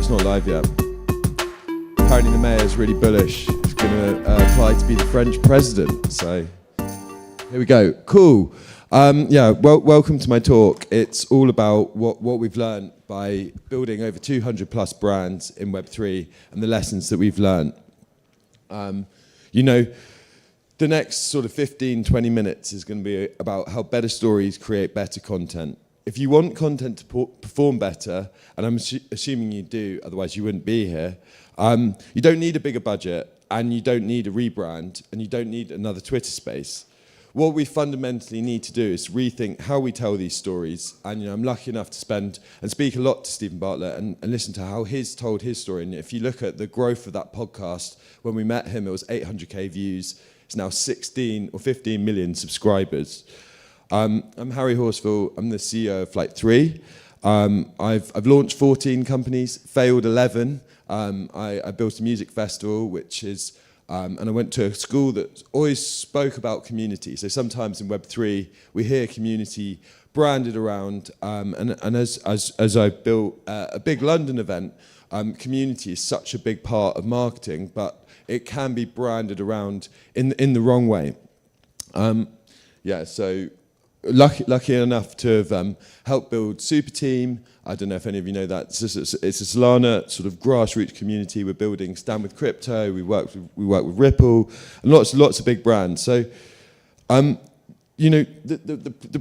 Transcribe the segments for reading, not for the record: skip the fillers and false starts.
it's not live yet. Apparently the mayor is really bullish. He's going to apply to be the French president. So here we go. Cool. Welcome to my talk. It's all about what we've learned by building over 200 plus brands in Web3 and the lessons that we've learned. The next sort of 15, 20 minutes is going to be about how better stories create better content. If you want content to perform better, and I'm assuming you do, otherwise you wouldn't be here, you don't need a bigger budget, and you don't need a rebrand, and you don't need another Twitter space. What we fundamentally need to do is rethink how we tell these stories. And I'm lucky enough to spend and speak a lot to Stephen Bartlett and listen to how he's told his story. And if you look at the growth of that podcast, when we met him, it was 800K views. It's now 16 or 15 million subscribers. I'm Harry Horsfall. I'm the CEO of Flight3. I've launched 14 companies, failed 11. I built a music festival, which is, and I went to a school that always spoke about community. So sometimes in Web3, we hear community branded around. And as I built a big London event, community is such a big part of marketing, but it can be branded around in the wrong way. So lucky enough to have helped build Super Team. I don't know if any of you know that. It's a Solana sort of grassroots community. We're building Stand With Crypto. We work with Ripple, and lots of big brands. So, the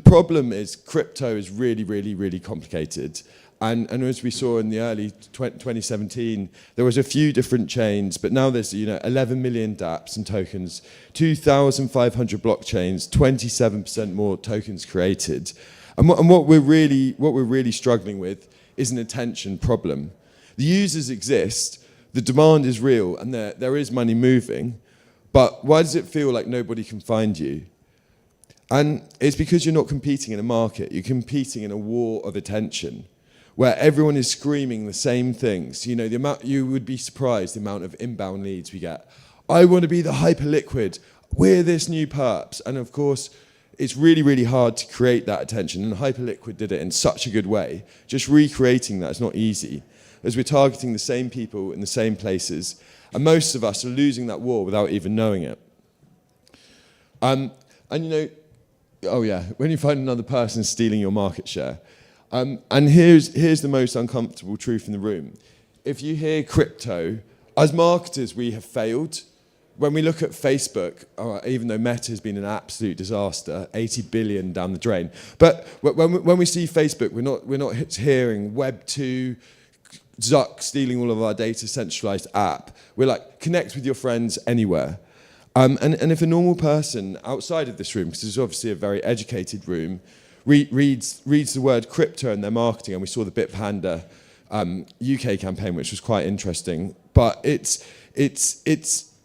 problem is crypto is really, really, really complicated. And as we saw in the early 2017, there was a few different chains, but now there's 11 million dApps and tokens, 2,500 blockchains, 27% more tokens created. And what we're really struggling with is an attention problem. The users exist, the demand is real, and there is money moving, but why does it feel like nobody can find you? And it's because you're not competing in a market, you're competing in a war of attention, where everyone is screaming the same things. You would be surprised the amount of inbound leads we get. I want to be the hyperliquid. We're this new perps. And of course, it's really, really hard to create that attention. And hyperliquid did it in such a good way. Just recreating that is not easy, as we're targeting the same people in the same places. And most of us are losing that war without even knowing it. When you find another person stealing your market share, and here's the most uncomfortable truth in the room. If you hear crypto, as marketers, we have failed. When we look at Facebook, even though Meta has been an absolute disaster, 80 billion down the drain. But when we see Facebook, we're not hearing Web2, Zuck stealing all of our data, centralized app. We're like, connect with your friends anywhere. And if a normal person outside of this room, because it's obviously a very educated room, reads the word crypto in their marketing, and we saw the Bitpanda UK campaign, which was quite interesting. But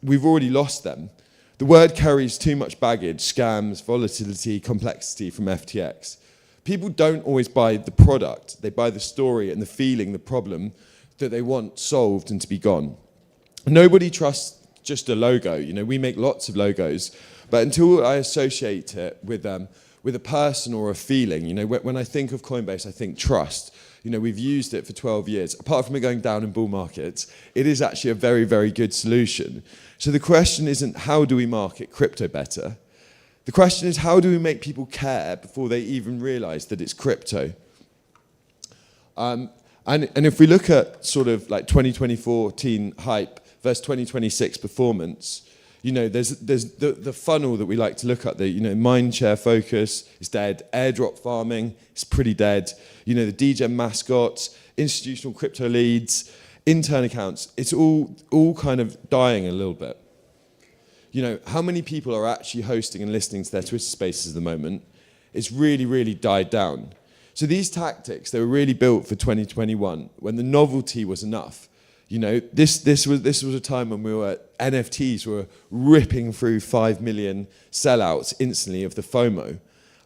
we've already lost them. The word carries too much baggage, scams, volatility, complexity from FTX. People don't always buy the product. They buy the story and the feeling, the problem that they want solved and to be gone. Nobody trusts just a logo. We make lots of logos, but until I associate it with a person or a feeling, when I think of Coinbase, I think trust. We've used it for 12 years. Apart from it going down in bull markets, it is actually a very, very good solution. So the question isn't how do we market crypto better? The question is how do we make people care before they even realize that it's crypto? And if we look at sort of like 2014 hype versus 2026 performance, there's the funnel that we like to look at. The mindshare focus is dead. Airdrop farming is pretty dead. The DGen mascots, institutional crypto leads, intern accounts. It's all kind of dying a little bit. How many people are actually hosting and listening to their Twitter spaces at the moment? It's really, really died down. So these tactics, they were really built for 2021 when the novelty was enough. This was a time when NFTs were ripping through 5 million sellouts instantly of the FOMO.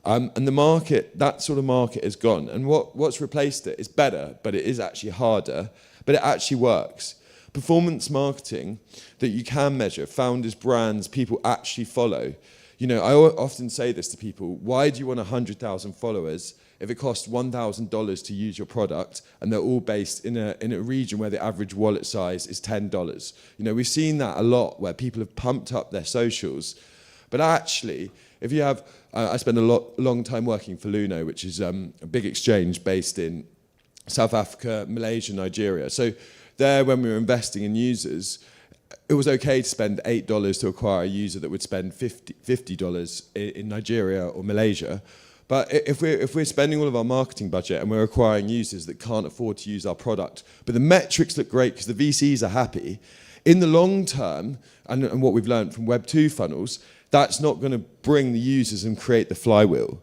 And the market, that sort of market is gone. And what's replaced it is better, but it is actually harder, but it actually works. Performance marketing that you can measure, founders, brands, people actually follow. I often say this to people, why do you want 100,000 followers if it costs $1,000 to use your product, and they're all based in a region where the average wallet size is $10. You know, we've seen that a lot where people have pumped up their socials, but actually, if you have, I spent a long time working for Luno, which is a big exchange based in South Africa, Malaysia, Nigeria. So there, when we were investing in users, it was okay to spend $8 to acquire a user that would spend $50 in Nigeria or Malaysia. But if we're spending all of our marketing budget and we're acquiring users that can't afford to use our product, but the metrics look great because the VCs are happy, in the long term, and what we've learned from Web2 funnels, that's not going to bring the users and create the flywheel.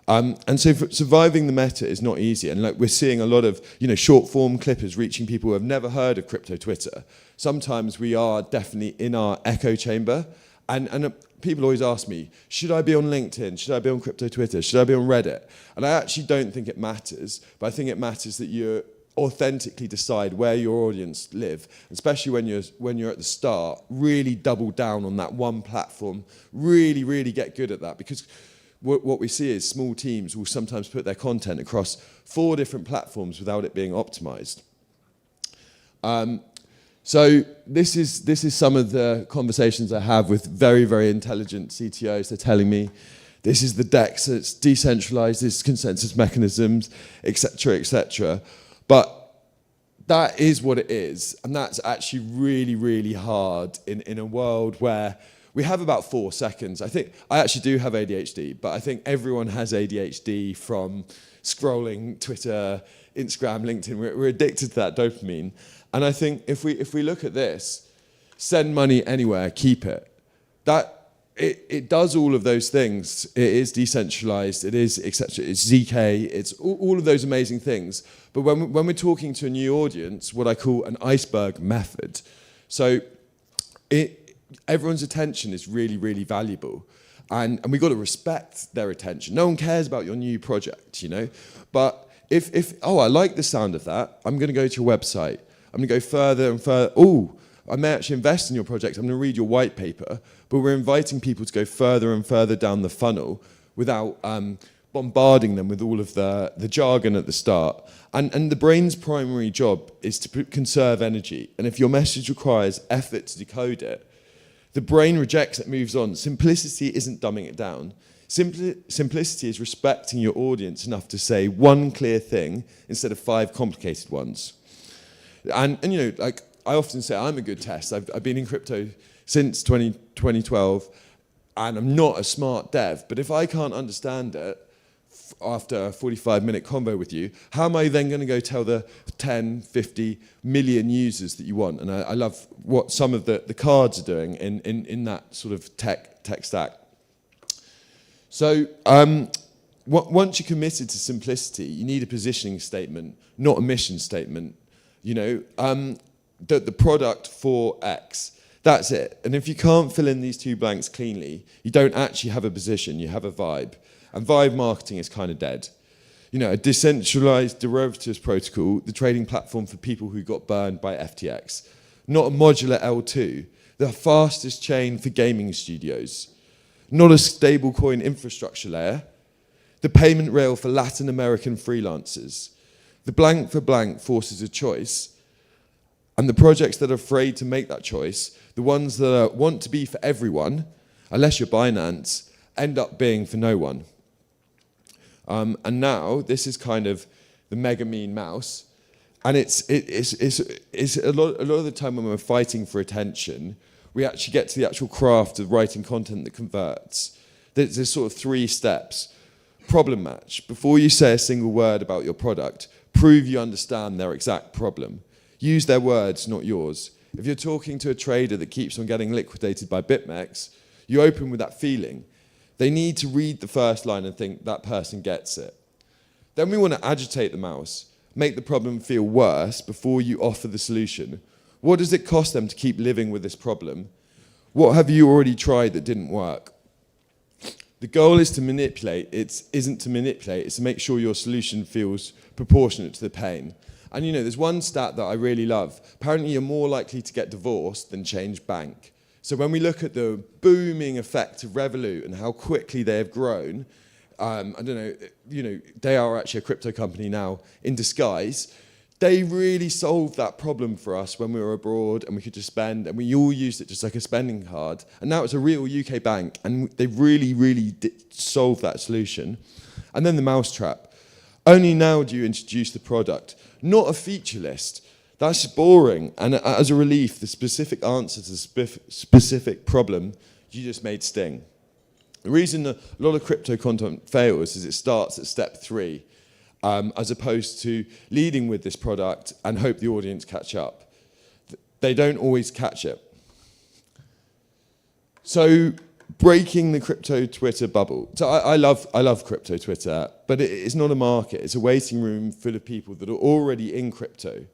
And so surviving the meta is not easy. And like we're seeing a lot of short form clippers reaching people who have never heard of crypto Twitter. Sometimes we are definitely in our echo chamber. And people always ask me, should I be on LinkedIn? Should I be on crypto Twitter? Should I be on Reddit? And I actually don't think it matters, but I think it matters that you authentically decide where your audience live, especially when you're at the start. Really double down on that one platform. Really get good at that, because what we see is small teams will sometimes put their content across 4 different platforms without it being optimized. So this is some of the conversations I have with very intelligent CTOs. They're telling me this is the DEX, it's decentralized, this is consensus mechanisms, etc. But that is what it is, and that's actually really hard in a world where we have about 4 seconds. I think I actually do have ADHD, but I think everyone has ADHD from scrolling Twitter, Instagram, LinkedIn. We're addicted to that dopamine. And I think if we look at this, send money anywhere, keep it. It does all of those things. It is decentralized, it is etc. It's ZK, it's all of those amazing things. But when we're talking to a new audience, what I call an iceberg method. So everyone's attention is really valuable. And we've got to respect their attention. No one cares about your new project, But if I like the sound of that, I'm going to go to your website. I'm going to go further and further. Oh, I may actually invest in your project. I'm going to read your white paper. But we're inviting people to go further and further down the funnel without bombarding them with all of the jargon at the start. And the brain's primary job is to conserve energy. And if your message requires effort to decode it, the brain rejects it, moves on. Simplicity isn't dumbing it down. Simplicity is respecting your audience enough to say one clear thing instead of 5 complicated ones. And like I often say, I'm a good test. I've been in crypto since 2012, and I'm not a smart dev. But if I can't understand it after a 45-minute convo with you, how am I then going to go tell the 10, 50 million users that you want? And I love what some of the cards are doing in that sort of tech stack. So once you're committed to simplicity, you need a positioning statement, not a mission statement. The product for X. That's it. And if you can't fill in these 2 blanks cleanly, you don't actually have a position, you have a vibe. And vibe marketing is kind of dead. A decentralized derivatives protocol, the trading platform for people who got burned by FTX. Not a modular L2, the fastest chain for gaming studios. Not a stablecoin infrastructure layer, the payment rail for Latin American freelancers. The blank for blank forces a choice. And the projects that are afraid to make that choice, the ones that want to be for everyone, unless you're Binance, end up being for no one. And now this is kind of the mega mean mouse, and it's a lot of the time when we're fighting for attention, we actually get to the actual craft of writing content that converts. There's sort of 3 steps. Problem match. Before you say a single word about your product, prove you understand their exact problem. Use their words, not yours. If you're talking to a trader that keeps on getting liquidated by BitMEX, you open with that feeling. They need to read the first line and think that person gets it. Then we want to agitate the mouse, make the problem feel worse before you offer the solution. What does it cost them to keep living with this problem? What have you already tried that didn't work? The goal is to manipulate. It isn't to manipulate, it's to make sure your solution feels proportionate to the pain. And there's one stat that I really love. Apparently you're more likely to get divorced than change bank. So when we look at the booming effect of Revolut and how quickly they have grown, I don't know, they are actually a crypto company now in disguise. They really solved that problem for us when we were abroad and we could just spend, and we all used it just like a spending card. And now it's a real UK bank, and they really, really solved that solution. And then the mousetrap. Only now do you introduce the product, not a feature list. That's boring. And as a relief, the specific answer to the specific problem you just made sting. The reason a lot of crypto content fails is it starts at step 3. As opposed to leading with this product and hope the audience catch up. They don't always catch it. So breaking the crypto Twitter bubble. So I love crypto Twitter, but it's not a market. It's a waiting room full of people that are already in crypto.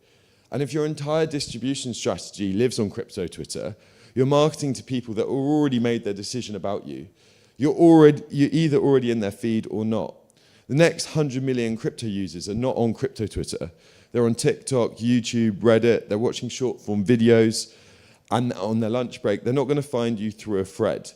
And if your entire distribution strategy lives on crypto Twitter, you're marketing to people that already made their decision about you. You're either already in their feed or not. The next 100 million crypto users are not on crypto Twitter. They're on TikTok, YouTube, Reddit. They're watching short form videos, and on their lunch break, they're not going to find you through a thread.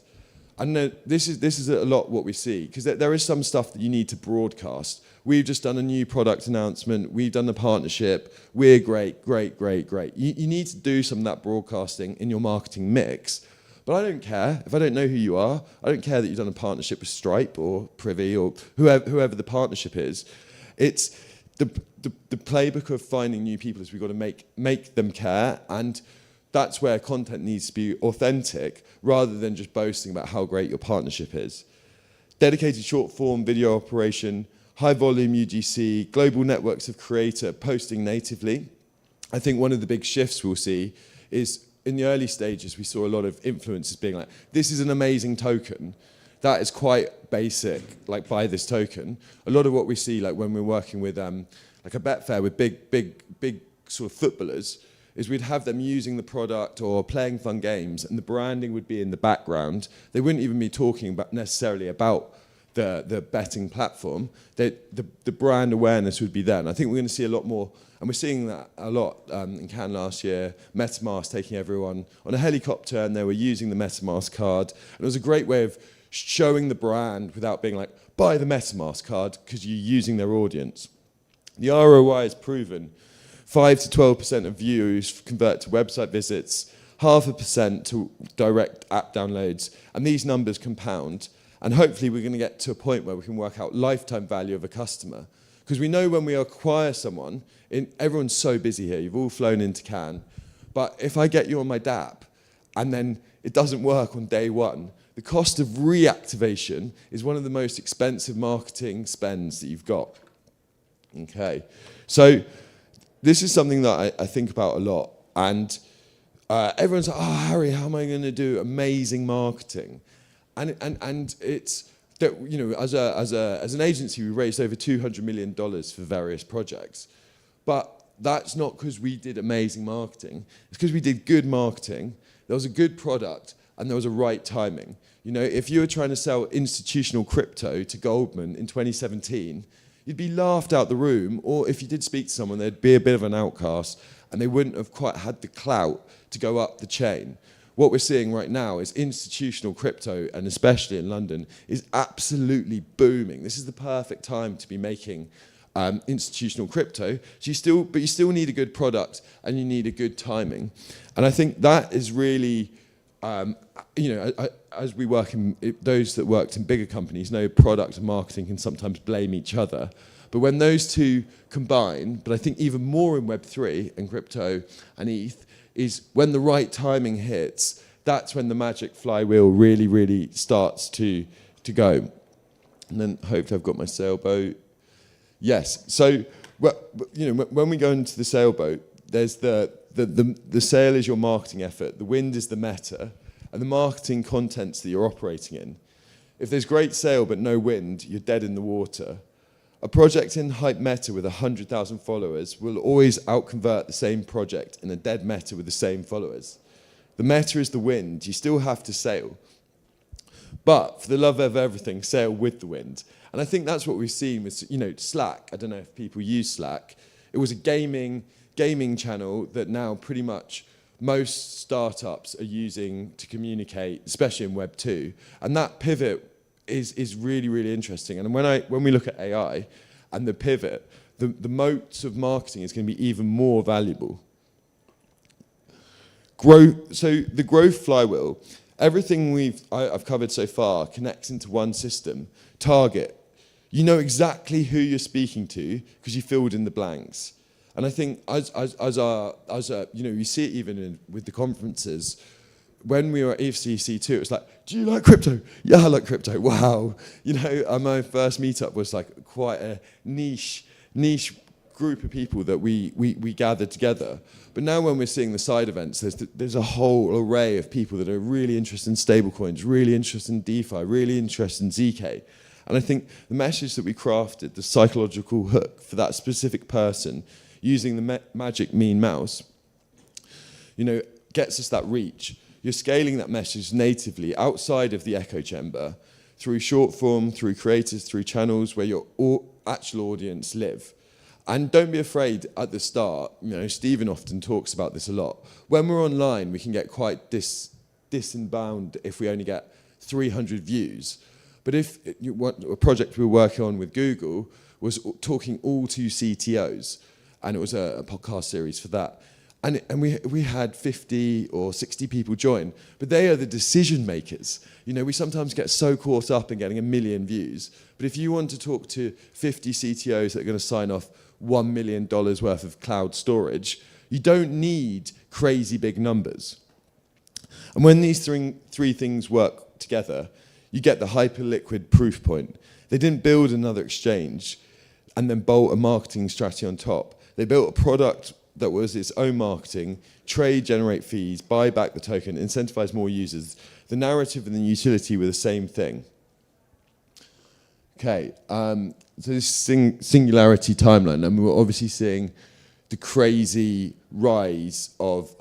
And this is a lot what we see, because there is some stuff that you need to broadcast. We've just done a new product announcement. We've done a partnership. We're great, great, great, great. You need to do some of that broadcasting in your marketing mix. But I don't care if I don't know who you are. I don't care that you've done a partnership with Stripe or Privy or whoever the partnership is. It's the playbook of finding new people is we've got to make them care, and that's where content needs to be authentic rather than just boasting about how great your partnership is. Dedicated short form video operation, high volume UGC, global networks of creator posting natively. I think one of the big shifts we'll see is in the early stages, we saw a lot of influencers being like, this is an amazing token. That is quite basic, like buy this token. A lot of what we see, like when we're working with like a Betfair with big sort of footballers, is we'd have them using the product or playing fun games, and the branding would be in the background. They wouldn't even be talking about necessarily about the betting platform. The brand awareness would be there. And I think we're going to see a lot more. And we're seeing that a lot in Cannes last year, MetaMask taking everyone on a helicopter, and they were using the MetaMask card. And it was a great way of showing the brand without being like, buy the MetaMask card, because you're using their audience. The ROI is proven. 5 to 12% of views convert to website visits, 0.5% to direct app downloads, and these numbers compound. And hopefully we're going to get to a point where we can work out lifetime value of a customer. Because we know when we acquire someone, everyone's so busy here, you've all flown into Cannes, but if I get you on my DApp and then it doesn't work on day one, the cost of reactivation is one of the most expensive marketing spends that you've got. Okay, so this is something that I think about a lot, and everyone's like, oh, Harry, how am I going to do amazing marketing? And it's that, as an agency, we raised over $200 million for various projects. But that's not because we did amazing marketing. It's because we did good marketing, there was a good product, and there was a right timing. If you were trying to sell institutional crypto to Goldman in 2017, you'd be laughed out the room, or if you did speak to someone, they'd be a bit of an outcast, and they wouldn't have quite had the clout to go up the chain. What we're seeing right now is institutional crypto, and especially in London, is absolutely booming. This is the perfect time to be making institutional crypto. But you still need a good product, and you need a good timing. And I think that is really, as we work those that worked in bigger companies know product and marketing can sometimes blame each other. But when those two combine, but I think even more in Web3 and crypto and ETH, is when the right timing hits, that's when the magic flywheel really, really starts to go. And then hopefully I've got my sailboat. Yes, so when we go into the sailboat, there's the sail is your marketing effort, the wind is the meta, and the marketing contents that you're operating in. If there's great sail but no wind, you're dead in the water. A project in hype meta with 100,000 followers will always outconvert the same project in a dead meta with the same followers. The meta is the wind. You still have to sail. But for the love of everything, sail with the wind. And I think that's what we've seen with, Slack. I don't know if people use Slack. It was a gaming channel that now pretty much most startups are using to communicate, especially in Web 2. And that pivot is really, really interesting. And when we look at AI and the pivot, the moats of marketing is going to be even more valuable. So the growth flywheel, everything I've covered so far connects into one system. Target. You know exactly who you're speaking to because you filled in the blanks. And I think you see it even with the conferences. When we were at ETHCC too, it was like, do you like crypto? Yeah, I like crypto. Wow. My first meetup was like quite a niche group of people that we gathered together. But now when we're seeing the side events, there's a whole array of people that are really interested in stablecoins, really interested in DeFi, really interested in ZK. And I think the message that we crafted, the psychological hook for that specific person, using the magic mean mouse, gets us that reach. You're scaling that message natively outside of the echo chamber, through short form, through creators, through channels where your actual audience live. And don't be afraid at the start. Stephen often talks about this a lot. When we're online, we can get quite disembound if we only get 300 views. But if a project we were working on with Google was talking all to CTOs, and it was a podcast series for that. And we had 50 or 60 people join, but they are the decision makers. We sometimes get so caught up in getting 1 million views. But if you want to talk to 50 CTOs that are going to sign off $1 million worth of cloud storage, you don't need crazy big numbers. And when these three things work together, you get the hyperliquid proof point. They didn't build another exchange and then bolt a marketing strategy on top. They built a product that was its own marketing, trade, generate fees, buy back the token, incentivize more users. The narrative and the utility were the same thing. Okay, so this singularity timeline, and we're obviously seeing the crazy rise of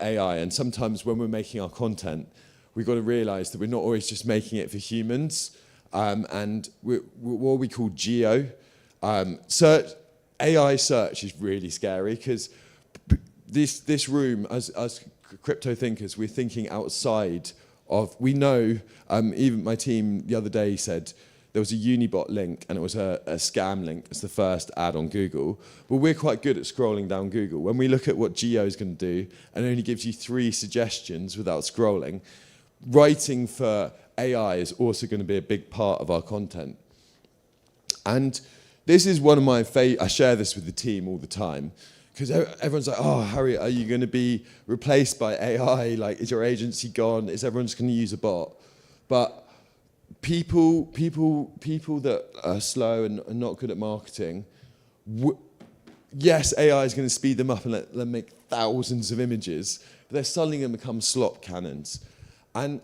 AI, and sometimes when we're making our content, we've got to realize that we're not always just making it for humans, and we're what we call geo. AI search is really scary because this room, as crypto thinkers, we're thinking outside of, we know, even my team the other day said there was a Unibot link and it was a scam link. It's the first ad on Google. But we're quite good at scrolling down Google. When we look at what Geo is going to do and it only gives you 3 suggestions without scrolling, writing for AI is also going to be a big part of our content. And this is one of my I share this with the team all the time, because everyone's like, oh, Harry, are you going to be replaced by AI? Like, is your agency gone? Is everyone just going to use a bot? But people that are slow and are not good at marketing, yes, AI is going to speed them up and let them make thousands of images, but they're suddenly going to become slop cannons. And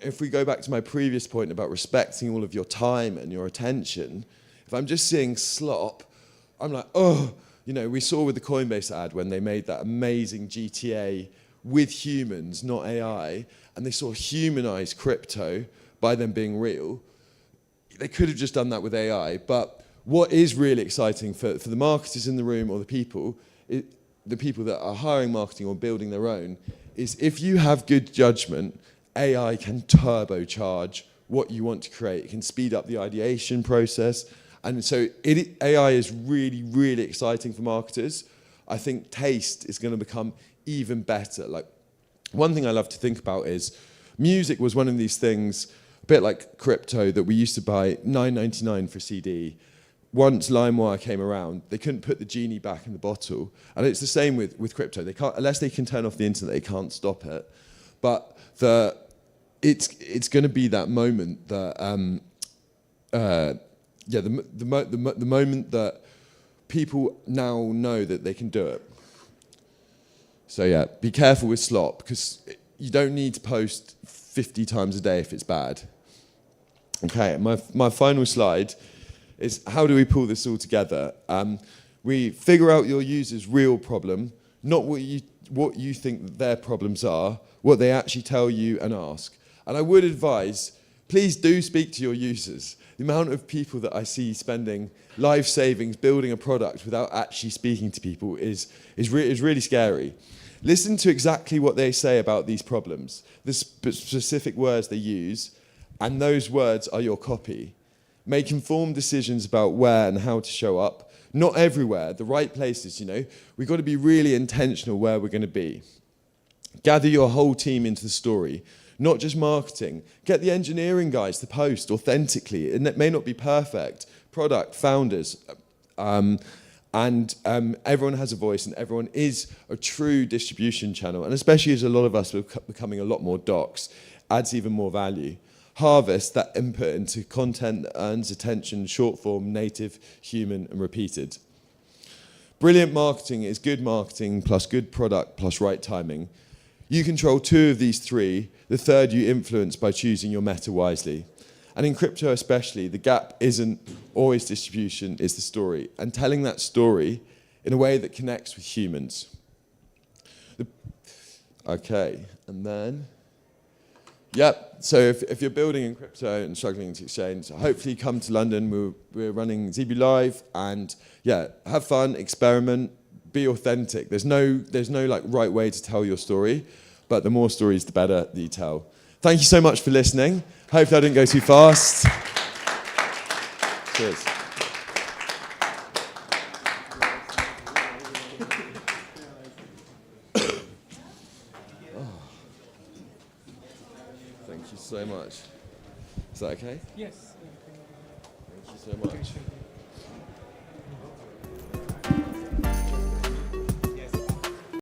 if we go back to my previous point about respecting all of your time and your attention, if I'm just seeing slop, I'm like, oh, we saw with the Coinbase ad when they made that amazing GTA with humans, not AI, and they saw humanized crypto by them being real. They could have just done that with AI, but what is really exciting for the marketers in the room or the people that are hiring marketing or building their own, is if you have good judgment, AI can turbocharge what you want to create. It can speed up the ideation process. And so AI is really, really exciting for marketers. I think taste is going to become even better. Like, one thing I love to think about is music was one of these things, a bit like crypto, that we used to buy $9.99 for a CD. Once LimeWire came around, they couldn't put the genie back in the bottle. And it's the same with crypto. They can't, unless they can turn off the internet, they can't stop it. But it's going to be that moment that the moment that people now know that they can do it. So yeah, be careful with slop, because you don't need to post 50 times a day if it's bad. Okay, my final slide is, how do we pull this all together? We figure out your user's real problem, not what you think that their problems are, what they actually tell you and ask. And I would advise, please do speak to your users. The amount of people that I see spending life savings building a product without actually speaking to people is really scary. Listen to exactly what they say about these problems, the specific words they use, and those words are your copy. Make informed decisions about where and how to show up. Not everywhere, the right places, you know. We've got to be really intentional where we're going to be. Gather your whole team into the story, not just marketing. Get the engineering guys to post authentically, and it may not be perfect. Product, founders, and everyone has a voice, and everyone is a true distribution channel. And especially as a lot of us are becoming a lot more docs, adds even more value. Harvest that input into content that earns attention, short form, native, human, and repeated. Brilliant marketing is good marketing plus good product plus right timing. You control 2 of these 3. The third you influence by choosing your meta wisely. And in crypto especially, the gap isn't always distribution, it's the story. And telling that story in a way that connects with humans. Okay, and then... Yep, so if you're building in crypto and struggling to exchange, hopefully come to London. We're running ZB Live, and yeah, have fun, experiment, be authentic. There's no like right way to tell your story, but the more stories, the better that you tell. Thank you so much for listening. Hopefully I didn't go too fast. Cheers. Thank you so much. Is that okay? Yes. Thank you so much.